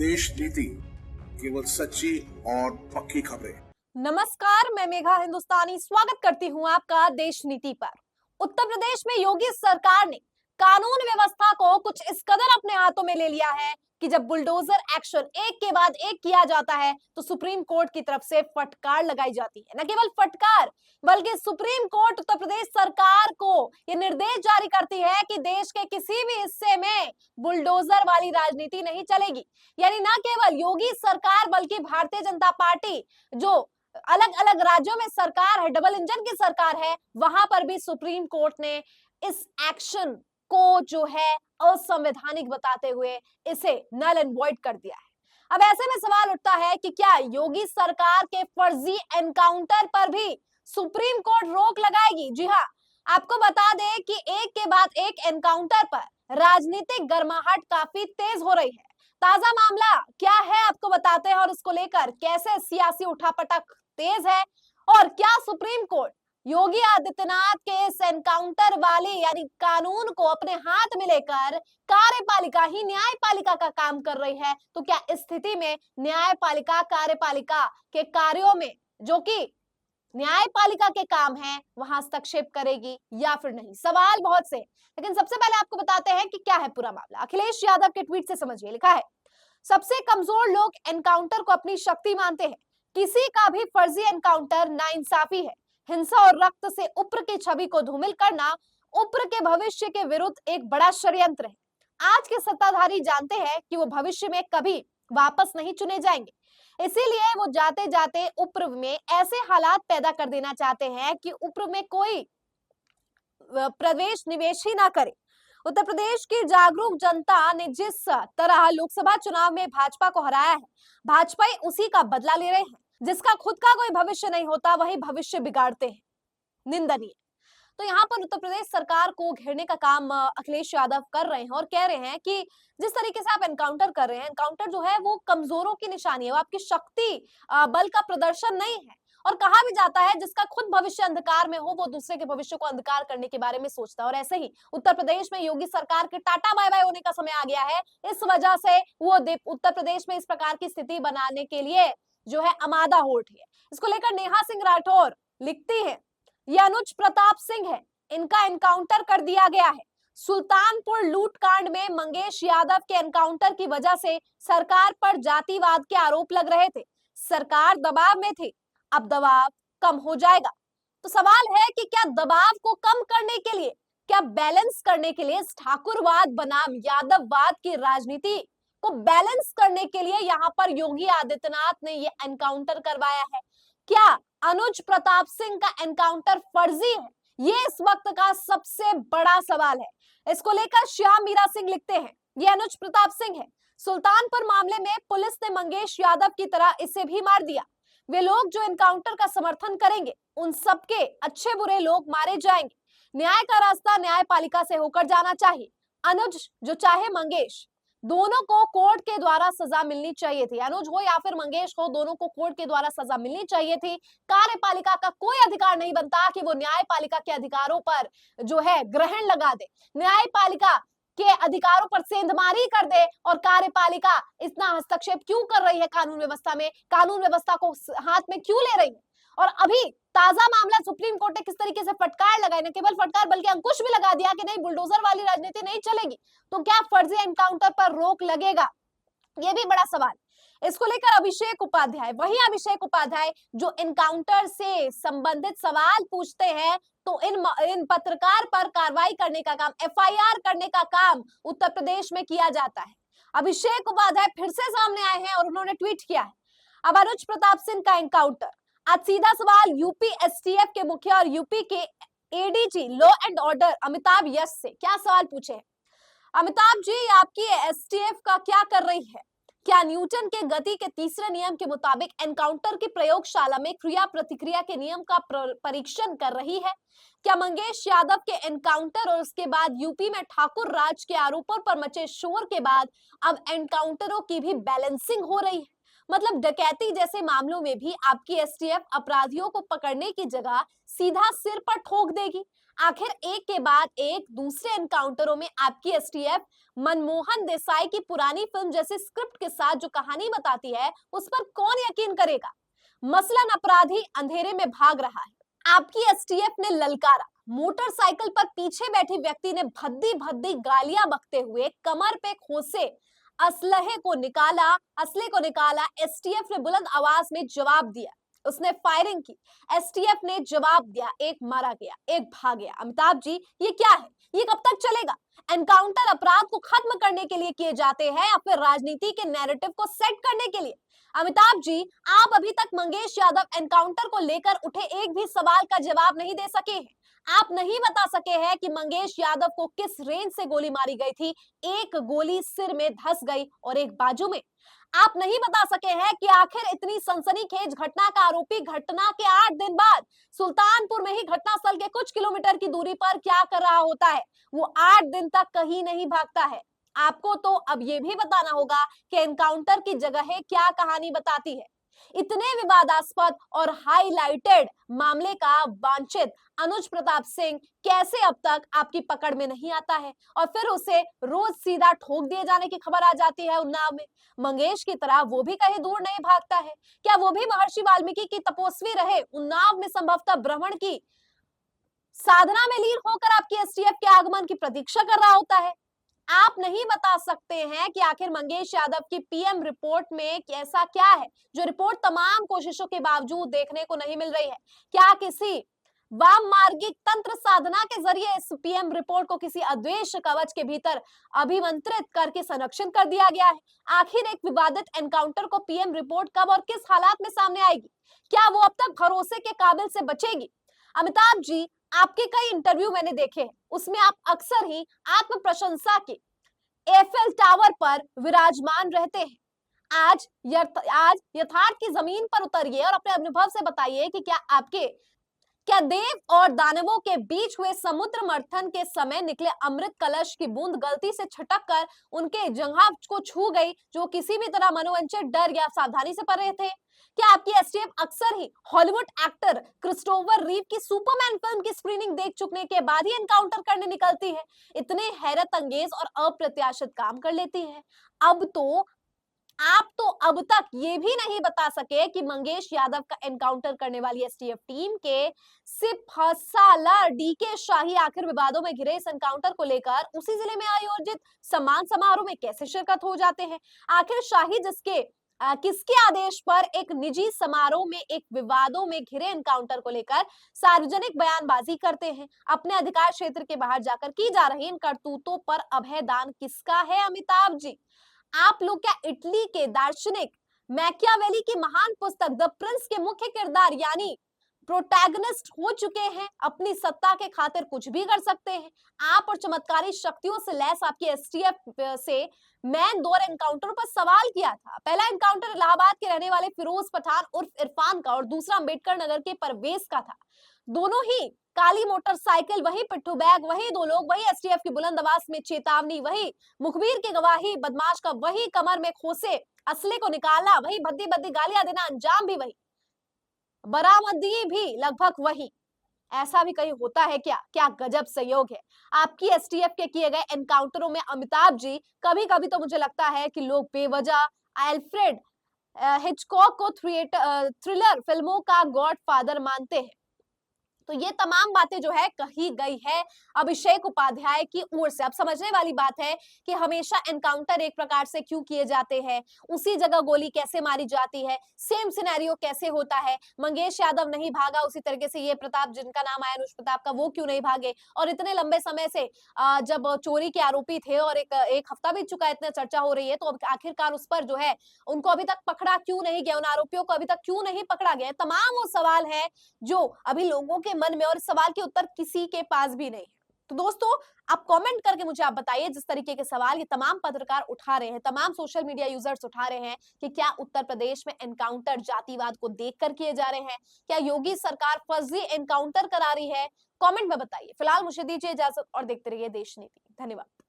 देश नीति, केवल सच्ची और पक्की खबरें। नमस्कार, मैं मेघा हिंदुस्तानी स्वागत करती हूं आपका देश नीति पर। उत्तर प्रदेश में योगी सरकार ने कानून व्यवस्था को कुछ इस कदर अपने हाथों में ले लिया है कि जब बुलडोजर एक्शन एक के बाद एक किया जाता है तो सुप्रीम कोर्ट की तरफ से फटकार लगाई जाती है। न केवल फटकार, बल्कि सुप्रीम कोर्ट उत्तर प्रदेश सरकार को यह निर्देश जारी करती है कि देश के किसी भी हिस्से में बुलडोजर वाली राजनीति नहीं चलेगी। यानी न केवल योगी सरकार बल्कि भारतीय जनता पार्टी जो अलग अलग राज्यों में सरकार है, डबल इंजन की सरकार है, वहां पर भी सुप्रीम कोर्ट ने इस एक्शन को जो है असंवैधानिक बताते हुए इसे नल एंड वॉइड कर दिया है। अब ऐसे में सवाल उठता है कि क्या योगी सरकार के फर्जी एनकाउंटर पर भी सुप्रीम कोर्ट रोक लगाएगी? जी हाँ, आपको बता दें कि एक के बाद एक एनकाउंटर पर राजनीतिक गर्माहट काफी तेज हो रही है। ताजा मामला क्या है आपको बताते हैं और इसको लेकर कैसे सियासी उठापटक तेज है और क्या सुप्रीम कोर्ट योगी आदित्यनाथ के इस एनकाउंटर वाले यानी कानून को अपने हाथ में लेकर कार्यपालिका ही न्यायपालिका का काम कर रही है। तो क्या इस स्थिति में न्यायपालिका कार्यपालिका के कार्यों में जो कि न्यायपालिका के काम है वहां हस्तक्षेप करेगी या फिर नहीं? सवाल बहुत से, लेकिन सबसे पहले आपको बताते हैं कि क्या है पूरा मामला। अखिलेश यादव के ट्वीट से समझिए। लिखा है, सबसे कमजोर लोग एनकाउंटर को अपनी शक्ति मानते हैं। किसी का भी फर्जी एनकाउंटर नाइंसाफी है। हिंसा और रक्त से उप्र की छवि को धूमिल करना उप्र के भविष्य के विरुद्ध एक बड़ा षड्यंत्र है। आज के सत्ताधारी जानते हैं कि वो भविष्य में कभी वापस नहीं चुने जाएंगे, इसीलिए वो जाते जाते उप्र में ऐसे हालात पैदा कर देना चाहते हैं कि उप्र में कोई प्रवेश निवेश ही ना करे। उत्तर प्रदेश की जागरूक जनता ने जिस तरह लोकसभा चुनाव में भाजपा को हराया है, भाजपा उसी का बदला ले रहे हैं। जिसका खुद का कोई भविष्य नहीं होता वही भविष्य बिगाड़ते हैं। निंदनीय। तो यहाँ पर उत्तर प्रदेश सरकार को घेरने का काम अखिलेश यादव कर रहे हैं और कह रहे हैं कि जिस तरीके से आप एनकाउंटर कर रहे हैं, एनकाउंटर जो है वो कमजोरों की निशानी है, वो आपकी शक्ति बल का प्रदर्शन नहीं है। और कहा भी जाता है जिसका खुद भविष्य अंधकार में हो वो दूसरे के भविष्य को अंधकार करने के बारे में सोचता है। और ऐसे ही उत्तर प्रदेश में योगी सरकार के टाटा बाय बाय होने का समय आ गया है। इस वजह से वो उत्तर प्रदेश में इस प्रकार की स्थिति बनाने के लिए जो है आमादा हो उठी है। इसको लेकर नेहा सिंह राठौर लिखती है, ये अनुज प्रताप सिंह है, इनका एनकाउंटर कर दिया गया है। सुल्तानपुर लूटकांड में मंगेश यादव के एनकाउंटर की वजह से सरकार पर जातिवाद के आरोप लग रहे थे। सरकार दबाव में थी, अब दबाव कम हो जाएगा। तो सवाल है कि क्या दबाव को कम करने के लिए, क्या बैलेंस करने के लिए इस ठाकुरवाद बनाम यादववाद की राजनीति को बैलेंस करने के लिए यहाँ पर योगी आदित्यनाथ ने ये एनकाउंटर करवाया है? क्या अनुज प्रताप सिंह का एनकाउंटर फर्जी है? ये इस वक्त का सबसे बड़ा सवाल है। इसको लेकर श्याम मीरा सिंह लिखते हैं, ये अनुज प्रताप सिंह है। सुल्तानपुर मामले में पुलिस ने मंगेश यादव की तरह इसे भी मार दिया। वे लोग जो एनकाउंटर का समर्थन करेंगे उन सबके अच्छे बुरे लोग मारे जाएंगे। न्याय का रास्ता न्यायपालिका से होकर जाना चाहिए। अनुज जो चाहे मंगेश, दोनों को कोर्ट के द्वारा सजा मिलनी चाहिए थी। अनुज हो या फिर मंगेश हो, दोनों को कोर्ट के द्वारा सजा मिलनी चाहिए थी। कार्यपालिका का कोई अधिकार नहीं बनता कि वो न्यायपालिका के अधिकारों पर जो है ग्रहण लगा दे, न्यायपालिका के अधिकारों पर सेंधमारी कर दे। और कार्यपालिका इतना हस्तक्षेप क्यों कर रही है कानून व्यवस्था में, कानून व्यवस्था को हाथ में क्यों ले रही है? और अभी ताजा मामला सुप्रीम कोर्ट ने किस तरीके से फटकार लगाई, न केवल फटकार बल्कि अंकुश भी लगा दिया कि नहीं, बुलडोजर वाली राजनीति नहीं चलेगी। तो क्या फर्जी एनकाउंटर पर रोक लगेगा? ये भी बड़ा सवाल। इसको लेकर अभिषेक उपाध्याय, वही अभिषेक उपाध्याय जो एनकाउंटर से संबंधित सवाल पूछते हैं, तो इन पत्रकार पर कार्रवाई करने का काम, एफआईआर करने का काम उत्तर प्रदेश में किया जाता है। अभिषेक उपाध्याय फिर से सामने आए हैं और उन्होंने ट्वीट किया है, अब अनुज प्रताप सिंह का एनकाउंटर। आज सीधा सवाल यूपी एसटीएफ के मुखिया और यूपी के ADG law and order Amitabh Yash से क्या सवाल पूछे? अमिताभ जी, आपकी एसटीएफ का क्या कर रही है? क्या न्यूटन के गति के तीसरे नियम के मुताबिक एनकाउंटर की प्रयोगशाला में क्रिया प्रतिक्रिया के नियम का परीक्षण कर रही है? क्या मंगेश यादव के एनकाउंटर और उसके बाद यूपी में ठाकुर राज के आरोपों पर मचे शोर के बाद अब एनकाउंटरों की भी बैलेंसिंग हो रही है? मतलब डकैती जैसे मामलों में भी आपकी एसटीएफ अपराधियों को पकड़ने की जगह सीधा सिर पर ठोक देगी। आखिर एक के बाद एक दूसरे एनकाउंटरों में आपकी एसटीएफ मनमोहन देसाई की पुरानी फिल्म जैसे स्क्रिप्ट के साथ जो कहानी बताती है, उस पर कौन यकीन करेगा? मसलन अपराधी अंधेरे में भाग रहा है, आपकी एसटीएफ ने ललकारा, मोटरसाइकिल पर पीछे बैठे व्यक्ति ने भद्दी भद्दी गालियां बकते हुए कमर पे खोसे असले को निकाला। एसटीएफ ने बुलंद आवाज में जवाब दिया, उसने फायरिंग की, एसटीएफ ने जवाब दिया, एक मारा गया, एक भाग गया। अमिताभ जी, ये क्या है? ये कब तक चलेगा? एनकाउंटर अपराध को खत्म करने के लिए किए जाते हैं या फिर राजनीति के नैरेटिव को सेट करने के लिए? अमिताभ जी, आप अभी तक मंगेश यादव एनकाउंटर को लेकर उठे एक भी सवाल का जवाब नहीं दे सके हैं। आप नहीं बता सके हैं कि मंगेश यादव को किस रेंज से गोली मारी गई थी। एक गोली सिर में धंस गई और एक बाजू में। आप नहीं बता सके हैं कि आखिर इतनी सनसनीखेज घटना का आरोपी घटना के 8 दिन बाद सुल्तानपुर में ही घटनास्थल के कुछ किलोमीटर की दूरी पर क्या कर रहा होता है। वो 8 दिन तक कहीं नहीं भागता है। आपको तो अब ये भी बताना होगा कि एनकाउंटर की जगह क्या कहानी बताती है। इतने विवादास्पद और हाईलाइटेड मामले का वांछित अनुज प्रताप सिंह कैसे अब तक आपकी पकड़ में नहीं आता है और फिर उसे रोज सीधा ठोक दिए जाने की खबर आ जाती है उन्नाव में। मंगेश की तरह वो भी कहीं दूर नहीं भागता है। क्या वो भी महर्षि वाल्मीकि की तपस्वी रहे उन्नाव में संभवतः भ्रमण की साधना में लीन होकर आपकी एसटीएफ के आगमन की प्रतीक्षा कर रहा होता है? आप नहीं बता सकते हैं कि आखिर मंगेश यादव की पीएम रिपोर्ट में ऐसा क्या है जो रिपोर्ट तमाम कोशिशों के बावजूद देखने को नहीं मिल रही है। क्या किसी वाम मार्गिक तंत्र साधना के जरिए इस पीएम रिपोर्ट को किसी अद्वेष कवच के भीतर अभिमंत्रित करके संरक्षण कर दिया गया है? आखिर एक विवादित एनकाउंटर को पीएम रिपोर्ट कब और किस हालात में सामने आएगी? क्या वो अब तक भरोसे के काबिल से बचेगी? अमिताभ जी, आपके कई इंटरव्यू मैंने देखे हैं, उसमें आप अक्सर ही आत्म प्रशंसा के एफएल टावर पर विराजमान रहते हैं। आज यथार्थ की जमीन पर उतरिए और अपने अनुभव से बताइए कि क्या देव और दानवों के बीच हुए समुद्र मंथन के समय निकले अमृत कलश की बूंद गलती से छटक कर उनके जंघा को छू गई, जो किसी भी तरह मनोवंचित डर या सावधानी से परे थे? क्या आपकी एसटीएफ अक्सर ही हॉलीवुड एक्टर क्रिस्टोफर रीव की सुपरमैन फिल्म की स्क्रीनिंग देख चुकने के बाद ही एनकाउंटर करने निकलती है? इतने हैरत अंगेज और अप्रत्याशित काम कर लेती है। आप तो अब तक ये भी नहीं बता सके कि मंगेश यादव का एनकाउंटर करने वाली एसटीएफ टीम के सिपह सालार डीके शाही आखिर विवादों में घिरे इस एनकाउंटर को लेकर उसी जिले में आयोजित सम्मान समारोह में कैसे शिरकत हो जाते हैं? आखिर शाही किसके आदेश पर एक निजी समारोह में एक विवादों में घिरे एनकाउंटर को लेकर सार्वजनिक बयानबाजी करते हैं? अपने अधिकार क्षेत्र के बाहर जाकर की जा रही इन करतूतों पर अभय दान किसका है? अमिताभ जी, आप लोग क्या इटली के दार्शनिक मैकियावेली की महान पुस्तक द प्रिंस के मुख्य किरदार यानी प्रोटैगनिस्ट हो चुके हैं? अपनी सत्ता के खातिर कुछ भी कर सकते हैं। आप और चमत्कारी शक्तियों से लैस आपकी एसटीएफ से मैन दो एनकाउंटर पर सवाल किया था। पहला एनकाउंटर इलाहाबाद के रहने वाले फिरोज पठान उर्फ इरफान का और दूसरा अम्बेडकर नगर के परवेज का था। दोनों ही काली मोटरसाइकिल, वही पिट्ठू बैग, वही दो लोग, वही एसटीएफ की बुलंद आवाज में चेतावनी, वही मुखबिर की गवाही, बदमाश का वही कमर में खोसे असले को निकाला, वही भद्दी भद्दी गालियां देना, अंजाम भी वही, बरामदगी भी लगभग वही। ऐसा भी कहीं होता है क्या? क्या गजब संयोग है। आपकी एसटीएफ के किए गए एनकाउंटरों में अमिताभ जी, कभी कभी तो मुझे लगता है कि लोग बेवजह एल्फ्रेड हिचकॉक को थ्रिलर फिल्मों का गॉडफादर मानते हैं। तो ये तमाम बातें जो है कही गई है अभिषेक उपाध्याय की ओर से। अब समझने वाली बात है कि हमेशा एनकाउंटर एक प्रकार से क्यों किए जाते हैं, उसी जगह गोली कैसे मारी जाती है, सेम सिनेरियो कैसे होता है। मंगेश यादव नहीं भागा, उसी तरीके से ये प्रताप जिनका नाम आया अनुज प्रताप का, वो क्यों नहीं भागे? और इतने लंबे समय से जब चोरी के आरोपी थे और एक हफ्ता बीत चुका है, इतने चर्चा हो रही है, तो अब आखिरकार उस पर जो है उनको अभी तक पकड़ा क्यों नहीं गया, उन आरोपियों को अभी तक क्यों नहीं पकड़ा गया? तमाम वो सवाल है जो अभी लोगों के मन में, और इस सवाल के उत्तर किसी के पास भी नहीं है। तो दोस्तों, आप कमेंट करके मुझे आप बताइए, जिस तरीके के सवाल ये तमाम पत्रकार उठा रहे हैं, तमाम सोशल मीडिया यूजर्स उठा रहे हैं, कि क्या उत्तर प्रदेश में एनकाउंटर जातिवाद को देखकर किए जा रहे हैं? क्या योगी सरकार फर्जी एनकाउंटर करा रही है? कमेंट में बताइए। फिलहाल मुझे दीजिए इजाजत और देखते रहिए देश नीति। धन्यवाद।